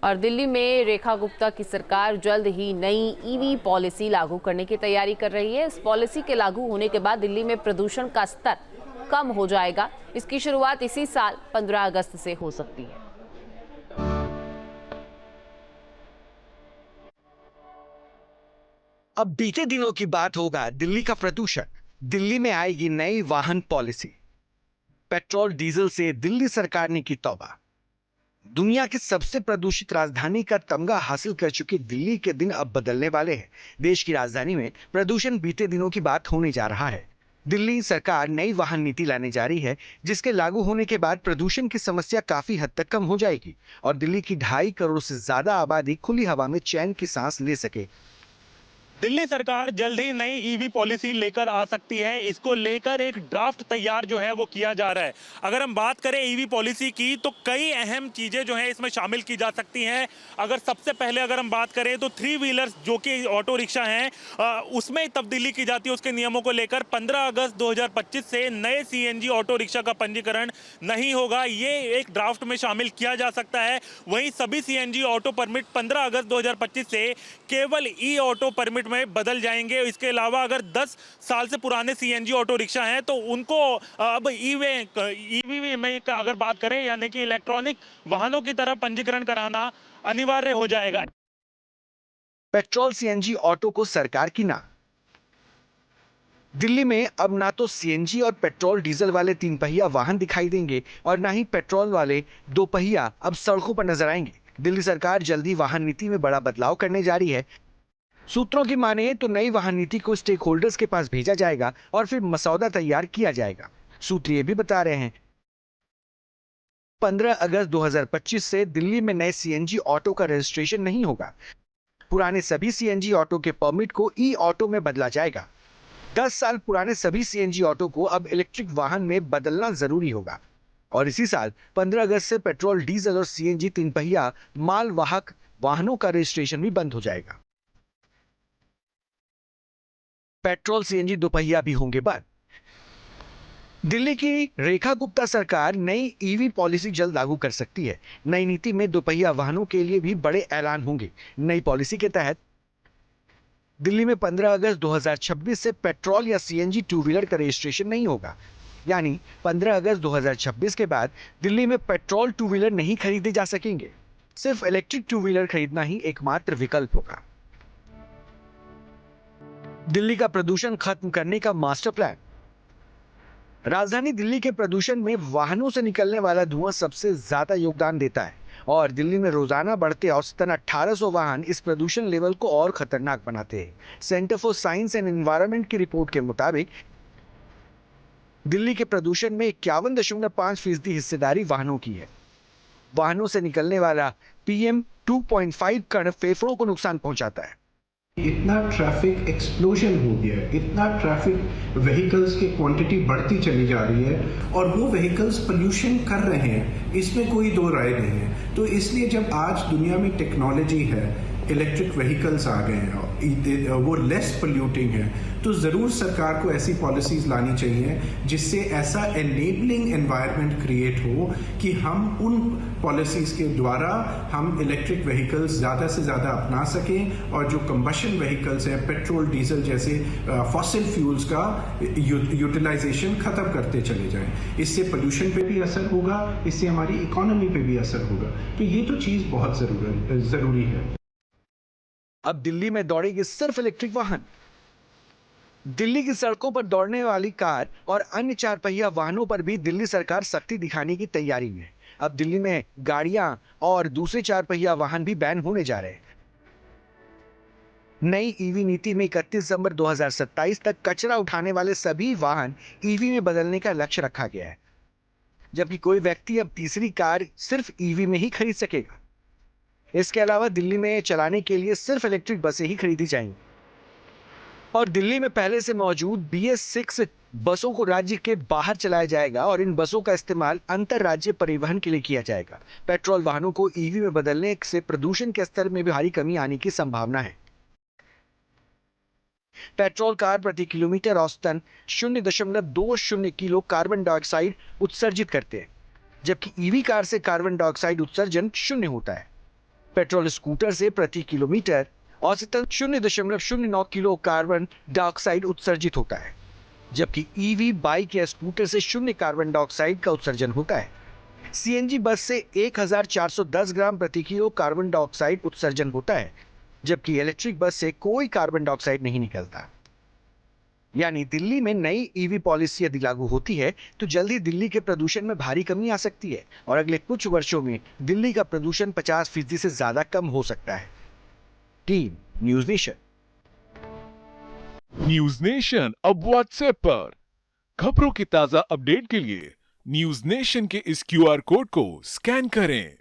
और दिल्ली में रेखा गुप्ता की सरकार जल्द ही नई ईवी पॉलिसी लागू करने की तैयारी कर रही है। इस पॉलिसी के लागू होने के बाद दिल्ली में प्रदूषण का स्तर कम हो जाएगा। इसकी शुरुआत इसी साल 15 अगस्त से हो सकती है। अब बीते दिनों की बात होगा दिल्ली का प्रदूषण। दिल्ली में आएगी नई वाहन पॉलिसी। पेट्रोल डीजल से दिल्ली सरकार ने की तौबा। दुनिया की सबसे प्रदूषित राजधानी का तमगा हासिल कर चुकी दिल्ली के दिन अब बदलने वाले हैं। देश की राजधानी में प्रदूषण बीते दिनों की बात होने जा रहा है। दिल्ली सरकार नई वाहन नीति लाने जा रही है, जिसके लागू होने के बाद प्रदूषण की समस्या काफी हद तक कम हो जाएगी और दिल्ली की 2.5 करोड़ से ज्यादा आबादी खुली हवा में चैन की सांस ले सके। दिल्ली सरकार जल्द ही नई ईवी पॉलिसी लेकर आ सकती है। इसको लेकर एक ड्राफ्ट तैयार जो है वो किया जा रहा है। अगर हम बात करें ईवी पॉलिसी की तो कई अहम चीजें जो है इसमें शामिल की जा सकती हैं। अगर सबसे पहले अगर हम बात करें तो 3 व्हीलर्स जो कि ऑटो रिक्शा हैं उसमें तब्दीली की जाती है। उसके नियमों को लेकर 15 अगस्त 2025 से नए सीएनजी ऑटो रिक्शा का पंजीकरण नहीं होगा, ये एक ड्राफ्ट में शामिल किया जा सकता है। वहीं सभी सीएनजी ऑटो परमिट 15 अगस्त 2025 से केवल ई ऑटो परमिट में बदल जाएंगे। इसके अलावा अगर 10 साल से पुराने सीएनजी ऑटो रिक्शा हैं तो उनको अब ईवी में अगर बात करें यानी कि इलेक्ट्रॉनिक वाहनों की तरह पंजीकरण कराना अनिवार्य हो जाएगा। पेट्रोल सीएनजी ऑटो को सरकार की ना। दिल्ली में अब ना तो सीएनजी और पेट्रोल डीजल वाले 3 पहिया वाहन दिखाई देंगे और ना ही पेट्रोल वाले 2 पहिया अब सड़कों पर नजर आएंगे। दिल्ली सरकार जल्दी वाहन नीति में बड़ा बदलाव करने जा रही है। सूत्रों की माने तो नई वाहन नीति को स्टेक होल्डर्स के पास भेजा जाएगा और फिर मसौदा तैयार किया जाएगा। सूत्र ये भी बता रहे हैं 15 अगस्त 2025 से दिल्ली में नए सीएनजी ऑटो का रजिस्ट्रेशन नहीं होगा। पुराने सभी सीएनजी ऑटो के परमिट को ई ऑटो में बदला जाएगा। 10 साल पुराने सभी सीएनजी ऑटो को अब इलेक्ट्रिक वाहन में बदलना जरूरी होगा और इसी साल 15 अगस्त से पेट्रोल डीजल और सीएनजी 3 पहिया माल वाहक वाहनों का रजिस्ट्रेशन भी बंद हो जाएगा। पेट्रोल सीएनजी 2 पहिया भी होंगे बंद। दिल्ली की रेखा गुप्ता सरकार नई ईवी पॉलिसी जल्द लागू कर सकती है। नई नीति में 2 पहिया वाहनों के लिए भी बड़े ऐलान होंगे। नई पॉलिसी के तहत दिल्ली में 15 अगस्त 2026 से पेट्रोल या सीएनजी 2 व्हीलर का रजिस्ट्रेशन नहीं होगा। यानी 15 अगस्त 2026 के बाद दिल्ली में पेट्रोल 2 व्हीलर नहीं खरीदे जा सकेंगे। सिर्फ इलेक्ट्रिक 2 व्हीलर खरीदना ही एकमात्र विकल्प होगा। दिल्ली का प्रदूषण खत्म करने का मास्टर प्लान। राजधानी दिल्ली के प्रदूषण में वाहनों से निकलने वाला धुआं सबसे ज्यादा योगदान देता है और दिल्ली में रोजाना बढ़ते औसतन 1800 वाहन इस प्रदूषण लेवल को और खतरनाक बनाते हैं। Centre for science and environment की रिपोर्ट के मुताबिक दिल्ली के प्रदूषण में 51.5% हिस्सेदारी वाहनों की है। वाहनों से निकलने वाला PM 2.5 कण फेफड़ों को नुकसान पहुंचाता है। इतना ट्रैफिक एक्सप्लोजन हो गया है, इतना ट्रैफिक व्हीकल्स की क्वांटिटी बढ़ती चली जा रही है और वो व्हीकल्स पोल्यूशन कर रहे हैं, इसमें कोई दो राय नहीं है। तो इसलिए जब आज दुनिया में टेक्नोलॉजी है, इलेक्ट्रिक व्हीकल्स आ गए हैं, वो लेस पोल्यूटिंग है, तो ज़रूर सरकार को ऐसी पॉलिसीज़ लानी चाहिए जिससे ऐसा एनेबलिंग एनवायरनमेंट क्रिएट हो कि हम उन पॉलिसीज़ के द्वारा हम इलेक्ट्रिक व्हीकल्स ज़्यादा से ज़्यादा अपना सकें और जो कंबशन व्हीकल्स हैं, पेट्रोल डीजल जैसे फॉसिल फ्यूल्स का यूटिलाइजेशन ख़त्म करते चले जाएं। इससे पोल्यूशन पे भी असर होगा, इससे हमारी इकोनॉमी पे भी असर होगा। तो ये तो चीज़ बहुत ज़रूरी है। अब दिल्ली में दौड़ेगी सिर्फ इलेक्ट्रिक वाहन। दिल्ली की सड़कों पर दौड़ने वाली कार और अन्य 4 पहिया वाहनों पर भी दिल्ली सरकार सख्ती दिखाने की तैयारी में है। अब दिल्ली में गाड़ियां और दूसरे 4 पहिया वाहन भी बैन होने जा रहे हैं। नई ईवी नीति में 31 दिसंबर 2027 तक कचरा उठाने वाले सभी वाहन ईवी में बदलने का लक्ष्य रखा गया है, जबकि कोई व्यक्ति अब तीसरी कार सिर्फ ईवी में ही खरीद सकेगा। इसके अलावा दिल्ली में चलाने के लिए सिर्फ इलेक्ट्रिक बसें ही खरीदी जाएंगी और दिल्ली में पहले से मौजूद BS6 बसों को राज्य के बाहर चलाया जाएगा और इन बसों का इस्तेमाल अंतर राज्य परिवहन के लिए किया जाएगा। पेट्रोल वाहनों को ईवी में बदलने से प्रदूषण के स्तर में भी भारी कमी आने की संभावना है। पेट्रोल कार प्रति किलोमीटर औसतन 0.20 किलो कार्बन डाइऑक्साइड उत्सर्जित करते हैं, जबकि ईवी कार से कार्बन डाइऑक्साइड उत्सर्जन 0 होता है। पेट्रोल स्कूटर से प्रति किलोमीटर औसतन 0.09 किलो कार्बन डाइऑक्साइड उत्सर्जित होता है, जबकि ईवी बाइक या स्कूटर से 0 कार्बन डाइऑक्साइड का उत्सर्जन होता है। सीएनजी बस से 1410 ग्राम प्रति किलो कार्बन डाइऑक्साइड उत्सर्जन होता है, जबकि इलेक्ट्रिक बस से कोई कार्बन डाइऑक्साइड नहीं निकलता। यानी दिल्ली में नई ईवी पॉलिसी यदि लागू होती है तो जल्द ही दिल्ली के प्रदूषण में भारी कमी आ सकती है और अगले कुछ वर्षों में दिल्ली का प्रदूषण 50% से ज्यादा कम हो सकता है। Team news nation. News nation अब व्हाट्सएप पर खबरों की ताजा अपडेट के लिए न्यूज नेशन के इस क्यूआर कोड को स्कैन करें।